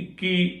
21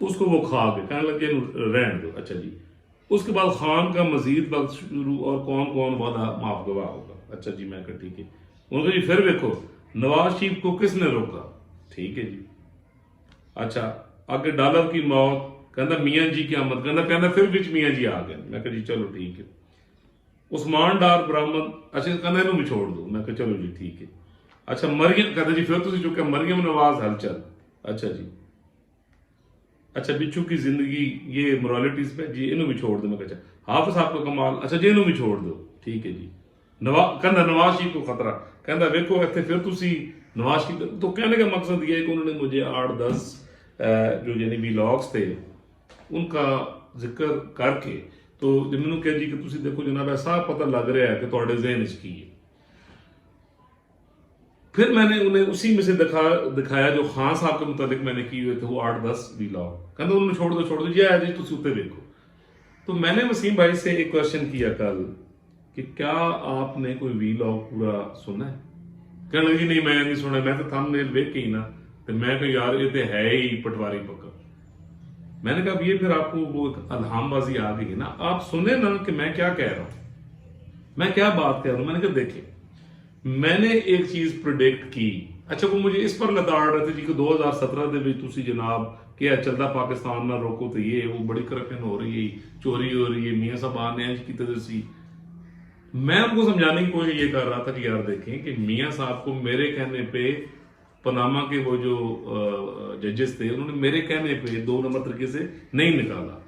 اس کو وہ کھا کے کہنے لگے رہن دو. اچھا جی. اس کے بعد خان کا مزید وقت شروع اور کون کون وعدہ معاف گواہ ہوگا. اچھا جی. میں کہا ٹھیک ہے. انہوں نے جی پھر دیکھو نواز شریف کو کس نے روکا. ٹھیک ہے جی. اچھا آگے ڈالر کی موت کہنا میاں جی کی آمد کہنا پھر بچ میاں جی آ گئے. میں کہا جی چلو ٹھیک ہے. عثمان ڈار برآمد. اچھا کہنا انہوں بھی چھوڑ دو. میں کہا چلو جی ٹھیک ہے. اچھا مریم کہتا جی پھر تسی چکے مریم نواز ہلچل. اچھا جی. اچھا بچو کی زندگی یہ moralities پہ جی انہوں بھی چھوڑ دو. میں کہا حافظ صاحب کو کمال. اچھا جی انہوں بھی چھوڑ دو. ٹھیک ہے جی. نواز شریف کو خطرہ کہنا ویکو ایتھے پھر تسی نواز شریف تو کہنے کا مقصد یہ ہے کہ انہوں نے مجھے 8-10 جو یعنی ویلاگز تھے ان کا ذکر کر کے تو جب میں کہا جی کہ تسی دیکھو جناب ایسا پتہ لگ رہا ہے کہ تھوڑے ذہن اس کی ہے. پھر میں نے انہیں اسی میں سے دکھایا جو خان صاحب کے متعلق میں نے کی ہوئے تھے وہ 8-10 ویلاگ. کہتے انہوں نے چھوڑ دو جی آیا جی تسی اتنے دیکھو. تو میں نے وسیم بھائی سے ایک کوشچن کیا کل کہ کیا آپ نے کوئی ویلاگ پورا سنا ہے. کہنے لگے نہیں میں نہیں سنا. میں تو تھم نیل ویکھ کے ہی نا تو میں کہ یار یہ تو ہے ہی پٹواری پکا. میں نے کہا یہ پھر آپ کو وہ الہام بازی آ گئی نا. آپ سنیں نا کہ میں کیا کہہ رہا ہوں, میں کیا بات کہہ رہا ہوں. میں نے کہا دیکھیں میں نے ایک چیز پریڈکٹ کی. اچھا وہ مجھے اس پر لداڑ رہے تھے جی کہ 2017 دے وچ تسی جناب کیا چلتا پاکستان نہ روکو تو یہ وہ بڑی کرپشن ہو رہی ہے, چوری ہو رہی ہے, میاں صاحب آنے کی تجرسی. میں ان کو سمجھانے کی کوشش یہ کر رہا تھا کہ یار دیکھیں کہ میاں صاحب کو میرے کہنے پہ پناما کے وہ جو ججز تھے انہوں نے میرے کہنے پہ 2 نمبر طریقے سے نہیں نکالا.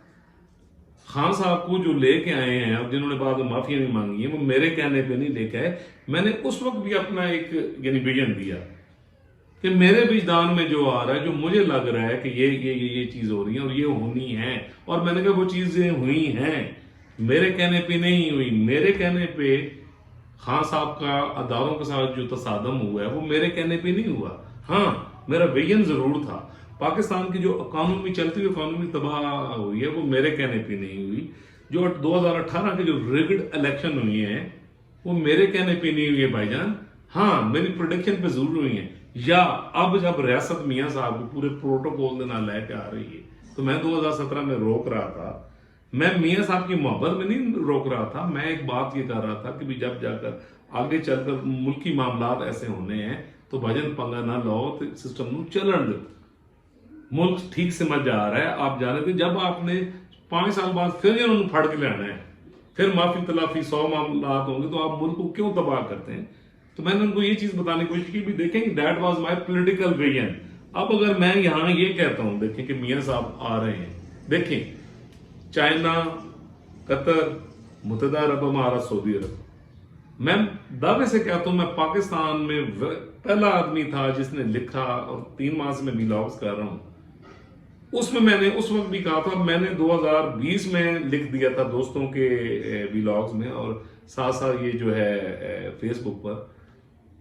خان صاحب کو جو لے کے آئے ہیں اور جنہوں نے بعد میں معافیاں نہیں مانگی ہیں وہ میرے کہنے پہ نہیں لے کے آئے. میں نے اس وقت بھی اپنا ایک یعنی ویژن دیا کہ میرے وجدان میں جو آ رہا ہے جو مجھے لگ رہا ہے کہ یہ چیز ہو رہی ہے اور یہ ہونی ہے. اور میں نے کہا وہ چیزیں ہوئی ہیں میرے کہنے پہ نہیں ہوئی. میرے کہنے پہ خان صاحب کا اداروں کے ساتھ جو تصادم ہوا ہے وہ میرے کہنے پہ نہیں ہوا. ہاں میرا ویژن ضرور تھا. پاکستان کی جو اکانومی چلتی ہوئی اکانومی تباہ ہوئی ہے وہ میرے کہنے پہ نہیں ہوئی. جو 2018 کے جو ریگڈ الیکشن ہوئی ہیں وہ میرے کہنے پہ نہیں ہوئی ہے بھائی جان. ہاں میری پروڈکشن پہ ضرور ہوئی ہیں. یا اب جب ریاست میاں صاحب کو پورے پروٹوکول دینا لے کے آ رہی ہے تو میں 2017 میں روک رہا تھا. میں میاں صاحب کی محبت میں نہیں روک رہا تھا. میں ایک بات یہ کر رہا تھا کہ جب جا کر آگے چل کر ملکی معاملات ایسے ہونے ہیں تو بھجن پنگا نہ لاؤ تو سسٹم نو چلن دو. ملک ٹھیک سمجھ جا رہا ہے. آپ جانے تھے جب آپ نے 5 سال بعد پھر انہوں نے پھڑ کے لانا ہے پھر معافی تلافی 100 معاملات ہوں گے تو آپ ملک کو کیوں تباہ کرتے ہیں. تو میں نے ان کو یہ چیز بتانے کی کوشش کی بھی دیکھیں کہ that was my political vision. اب اگر میں یہاں یہ کہتا ہوں دیکھیں کہ میاں صاحب آ رہے ہیں, دیکھیں چائنا, قطر, متحدہ عرب امارات, سعودی عرب, میں دعوے سے کہتا ہوں میں پاکستان میں پہلا آدمی تھا جس نے لکھا اور 3 ماہ سے میں ویلاگز کر رہا ہوں. اس میں نے اس وقت بھی کہا تھا, میں نے 2020 میں لکھ دیا تھا دوستوں کے ویلاگز میں اور ساتھ ساتھ یہ جو ہے فیس بک پر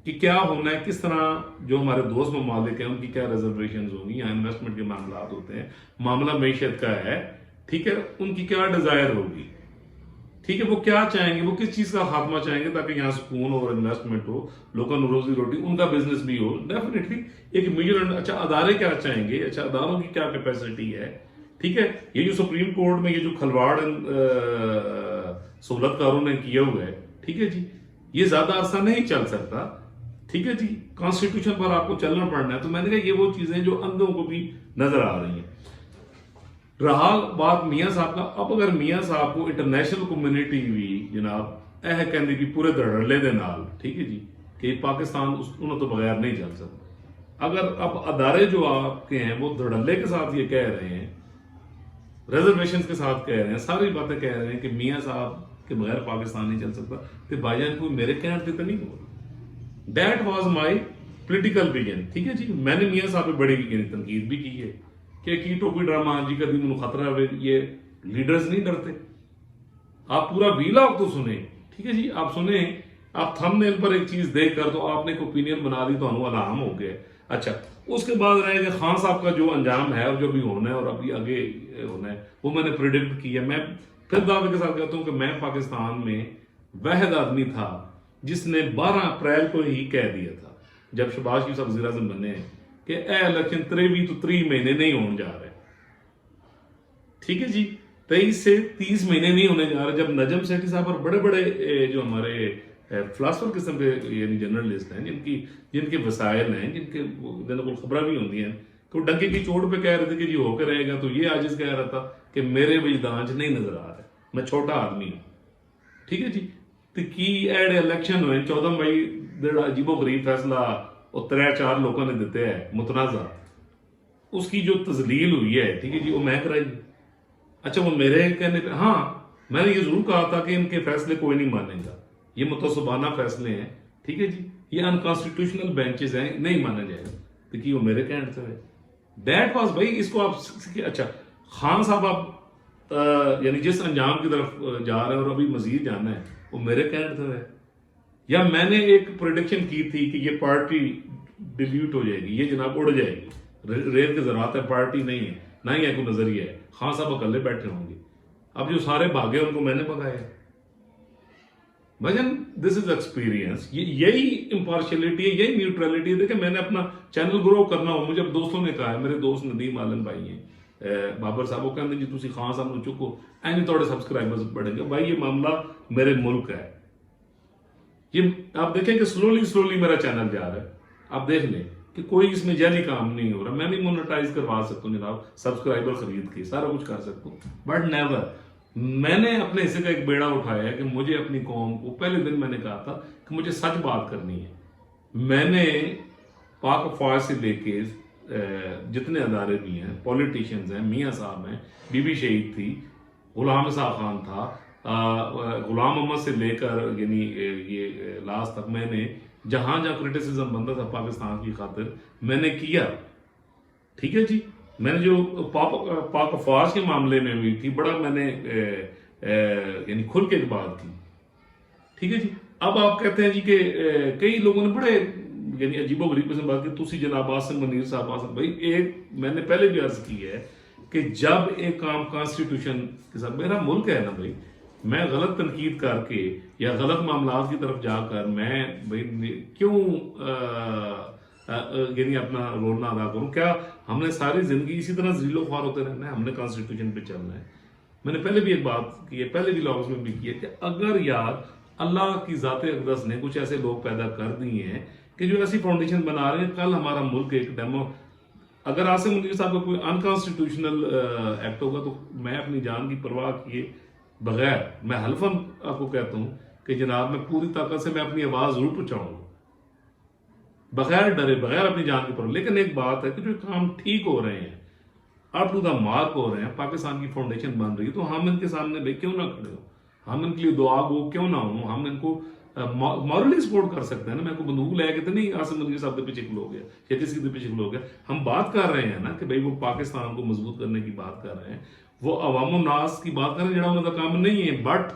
کہ کیا ہونا ہے, کس طرح جو ہمارے دوست ممالک ہیں ان کی کیا ریزرویشنز ہوں گی, یہاں انویسٹمنٹ کے معاملات ہوتے ہیں, معاملہ معیشت کا ہے, ٹھیک ہے, ان کی کیا ڈیزائر ہوگی, ٹھیک ہے, وہ کیا چاہیں گے, وہ کس چیز کا خاتمہ چاہیں گے تاکہ یہاں سکون ہو اور انویسٹمنٹ ہو, لوگوں کو روزی روٹی, ان کا بزنس بھی ہو. ڈیفینیٹلی ایک میجر. اچھا ادارے کیا چاہیں گے, اچھا اداروں کی کیا کیپیسٹی ہے, ٹھیک ہے. یہ جو سپریم کورٹ میں یہ جو کھلواڑ سہولت کاروں نے کیا ہوا ہے, ٹھیک ہے جی, یہ زیادہ عرصہ نہیں چل سکتا, ٹھیک ہے جی, کانسٹیٹیوشن پر آپ کو چلنا پڑنا ہے. تو میں نے کہا یہ وہ چیزیں جو اندھوں کو بھی نظر آ رہی ہیں. رہا بات میاں صاحب کا, اب اگر میاں صاحب کو انٹرنیشنل کمیونٹی بھی جناب کہندی بھی پورے دھڑلے دے نال, ٹھیک ہے جی, کہ پاکستان انہوں تو بغیر نہیں چل سکتا. اگر اب ادارے جو آپ کے ہیں وہ دھڑلے کے ساتھ یہ کہہ رہے ہیں, ریزرویشنز کے ساتھ کہہ رہے ہیں, ساری باتیں کہہ رہے ہیں کہ میاں صاحب کے بغیر پاکستان نہیں چل سکتا, تو بھائی جان کوئی میرے کہنے پہ تو نہیں ہو. That was my political vision, ٹھیک ہے جی. میں نے میاں صاحب پہ بڑی تنقید بھی کی ہے کہ کی ٹوپی ڈرامہ جی کبھی منو خطرہ ہے, یہ لیڈرز نہیں ڈرتے. آپ پورا ویلاگ تو سنیں, ٹھیک ہے جی, آپ سنیں, آپ تھم نیل پر ایک چیز دیکھ کر تو آپ نے ایک اوپینین بنا دی تو انہوں الہام ہو گئے. اچھا اس کے بعد رہے کہ خان صاحب کا جو انجام ہے اور جو بھی ہونا ہے اور ابھی آگے ہونا ہے وہ میں نے پریڈکٹ کیا. میں پھر دعوے کے ساتھ کہتا ہوں کہ میں پاکستان میں واحد آدمی تھا جس نے 12 اپریل کو ہی کہہ دیا تھا جب شہباز شریف صاحب وزیر اعظم بنے ہیں کہ اے الیکشن 23 تو 3 مہینے نہیں ہونے جا رہے. ٹھیک ہے جی 23 سے 30 مہینے نہیں ہونے جا رہے جب نجم سیٹھی صاحب اور بڑے بڑے جو ہمارے فلاسفر قسم کے یعنی جرنلسٹ ہیں جن کے وسائل ہیں جن کے جن کو خبریں بھی ہوتی ہیں کہ وہ ڈنکے کی چوٹ پہ کہہ رہے تھے کہ جی ہو کے رہے گا تو یہ عاجز کہہ رہا تھا کہ میرے وجدان چ نہیں نظر آ رہا میں چھوٹا آدمی ہوں ٹھیک ہے جی تو کی ایڈ الیکشن ہوئے 14 مئی جڑا عجیب و غریب فیصلہ وہ 3-4 لوگوں نے دیتے ہیں متنازع اس کی جو تذلیل ہوئی ہے ٹھیک ہے جی وہ میں کرائی اچھا وہ میرے کہنے پہ ہاں میں نے یہ ضرور کہا تھا کہ ان کے فیصلے کوئی نہیں مانے گا یہ متصبانہ فیصلے ہیں ٹھیک ہے جی یہ انکانسٹیٹیوشنل بینچز ہیں نہیں مانا جائے گا تو کی وہ میرے کہنے سے دیٹ واز بھائی اس کو آپ اچھا خان صاحب آپ یعنی جس انجام کی طرف جا رہے ہیں اور ابھی مزید جانا ہے وہ میرے کہنے سے ہے یا میں نے ایک پریڈکشن کی تھی کہ یہ پارٹی ڈیلیوٹ ہو جائے گی یہ جناب اڑ جائے گی ریت کے ذرات ہے پارٹی نہیں ہے نہ ہی ہے کوئی نظریہ ہے خان صاحب اکلے بیٹھے ہوں گے اب جو سارے بھاگے ان کو میں نے بگایا بھجن دس از ایکسپیرینس یہی امپارشلٹی ہے یہی نیوٹرلٹی ہے دیکھیں میں نے اپنا چینل گرو کرنا ہو مجھے دوستوں نے کہا ہے میرے دوست ندیم عالم بھائی ہیں بابر صاحب وہ کہتے ہیں جی تسی خان صاحب نو چکو اینی تھوڑے سبسکرائبرز بڑھیں گے بھائی یہ معاملہ میرے ملک ہے یہ آپ دیکھیں کہ سلولی میرا چینل جا رہا ہے آپ دیکھ لیں کہ کوئی اس میں جعلی کام نہیں ہو رہا میں بھی مونیٹائز کروا سکتا ہوں جناب سبسکرائبر خرید کے سارا کچھ کر سکتا ہوں بٹ نیور میں نے اپنے حصے کا ایک بیڑا اٹھایا ہے کہ مجھے اپنی قوم کو پہلے دن میں نے کہا تھا کہ مجھے سچ بات کرنی ہے میں نے پاک افواج سے لے کے جتنے ادارے بھی ہیں پولیٹیشنز ہیں میاں صاحب ہیں بی بی شہید تھی غلام صاحب خان تھا غلام محمد سے لے کر یعنی یہ لاسٹ تک میں نے جہاں کرٹیسزم بنتا تھا پاکستان کی خاطر میں نے کیا ٹھیک ہے جی میں نے جو پاک افواج کے معاملے میں ہوئی تھی بڑا میں نے یعنی کھل کے بات کی ٹھیک ہے جی اب آپ کہتے ہیں جی کہ کئی لوگوں نے بڑے یعنی عجیب و غریب قسم بات کی تسی جناب آسم منیر صاحب آسم بھائی ایک میں نے پہلے بھی عرض کی ہے کہ جب ایک کام کانسٹیٹیوشن کے ساتھ میرا ملک ہے نا بھائی میں غلط تنقید کر کے یا غلط معاملات کی طرف جا کر میں بھائی کیوں یعنی اپنا رول نہ ادا کروں کیا ہم نے ساری زندگی اسی طرح ذلیل و خوار ہوتے رہنا ہے ہم نے کانسٹیٹیوشن پہ چلنا ہے میں نے پہلے بھی ایک بات کی ہے پہلے بھی لاگز میں بھی کی ہے کہ اگر یار اللہ کی ذات اقدس نے کچھ ایسے لوگ پیدا کر دیے ہیں کہ جو ایسی فاؤنڈیشن بنا رہے ہیں کل ہمارا ملک ایک ڈیمو اگر آصم منیر صاحب کا کوئی انکانسٹیٹیوشنل ایکٹ ہوگا تو میں اپنی جان کی پرواہ کیے بغیر میں حلفاً آپ کو کہتا ہوں کہ جناب میں پوری طاقت سے میں اپنی آواز ضرور پہنچاؤں گا بغیر ڈرے بغیر اپنی جان کی پرواہ لیکن ایک بات ہے کہ جو کام ٹھیک ہو رہے ہیں اپ ٹو دا مارک ہو رہے ہیں پاکستان کی فاؤنڈیشن بن رہی ہے تو ہم ان کے سامنے بھائی کیوں نہ کھڑے ہو ہم ان کے لیے دعا گو کیوں نہ ہوں ہم ان کو مورلی سپورٹ کر سکتے ہیں نا میں کو بندوق لے کے تو نہیں آصم منیر صاحب کے پیچھے کھلو گیا یا کسی کے پیچھے کھلو گیا ہم بات کر رہے ہیں نا کہ بھائی وہ پاکستان کو مضبوط کرنے کی بات کر رہے ہیں وہ عوام الناس کی بات کر رہے ہیں جڑا انہوں کا کام نہیں ہے بٹ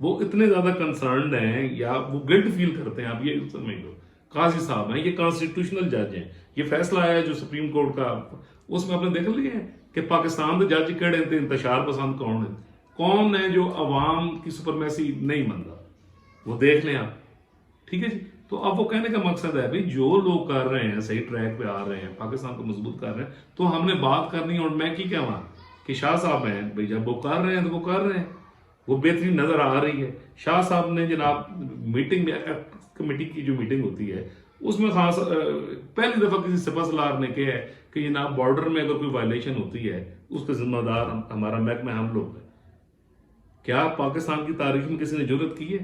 وہ اتنے زیادہ کنسرنڈ ہیں یا وہ گلٹ فیل کرتے ہیں آپ یہ سمجھ لو قاضی صاحب ہیں یہ کانسٹیٹیوشنل جج ہیں یہ فیصلہ آیا ہے جو سپریم کورٹ کا اس میں آپ نے دیکھ لیا ہے کہ پاکستان کے جج کہڑے ہیں انتشار پسند کون ہے جو عوام کی سپرمیسی نہیں مانتا وہ دیکھ لیں آپ ٹھیک ہے جی تو اب وہ کہنے کا مقصد ہے بھائی جو لوگ کر رہے ہیں صحیح ٹریک پہ آ رہے ہیں پاکستان کو مضبوط کر رہے ہیں تو ہم نے بات کرنی اور میں کی کیا وہاں کہ شاہ صاحب ہیں بھائی جب وہ کر رہے ہیں تو وہ کر رہے ہیں وہ بہترین نظر آ رہی ہے شاہ صاحب نے جناب میٹنگ کمیٹی کی جو میٹنگ ہوتی ہے اس میں خاص پہلی دفعہ کسی سپہ سالار نے کہا ہے کہ جناب بارڈر میں اگر کوئی وائلیشن ہوتی ہے اس کا ذمہ دار ہمارا محکمہ ہم لوگ ہیں کیا پاکستان کی تاریخ میں کسی نے جرت کی ہے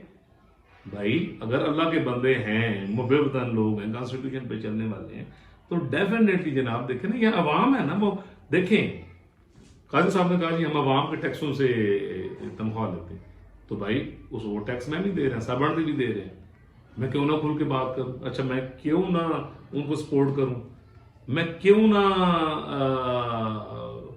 بھائی اگر اللہ کے بندے ہیں محب وطن لوگ ہیں کانسٹیٹیوشن پہ چلنے والے ہیں تو ڈیفینیٹلی جناب دیکھیں نا یہ عوام ہے نا وہ دیکھیں قاضی صاحب نے کہا جی ہم عوام کے ٹیکسوں سے تنخواہ لیتے ہیں تو بھائی اس وہ ٹیکس میں بھی دے رہے ہیں سبڑتے بھی دے رہے ہیں میں کیوں نہ کھل کے بات کروں اچھا میں کیوں نہ ان کو سپورٹ کروں میں کیوں نہ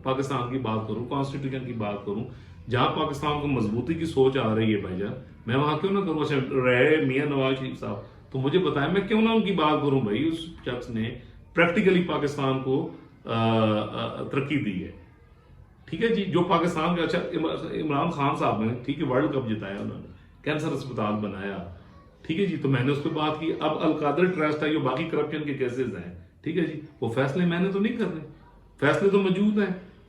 پاکستان کی بات کروں کانسٹیٹیوشن کی بات کروں جہاں پاکستان کو مضبوطی کی سوچ آ رہی ہے بھائی جان میں وہاں کیوں نہ کروں اچھا رہے میاں نواز شریف صاحب تو مجھے بتائیں میں کیوں نہ ان کی بات کروں بھائی اس شخص نے پریکٹیکلی پاکستان کو ترقی دی ہے ٹھیک ہے جی جو پاکستان کا اچھا عمران خان صاحب نے ٹھیک ہے ورلڈ کپ جتایا انہوں نے کینسر اسپتال بنایا ٹھیک ہے جی تو میں نے اس پہ بات کی اب القادر ٹرسٹ ہے جو باقی کرپشن کے کیسز ہیں ٹھیک ہے جی وہ فیصلے میں نے تو نہیں کر رہے فیصلے تو موجود ہیں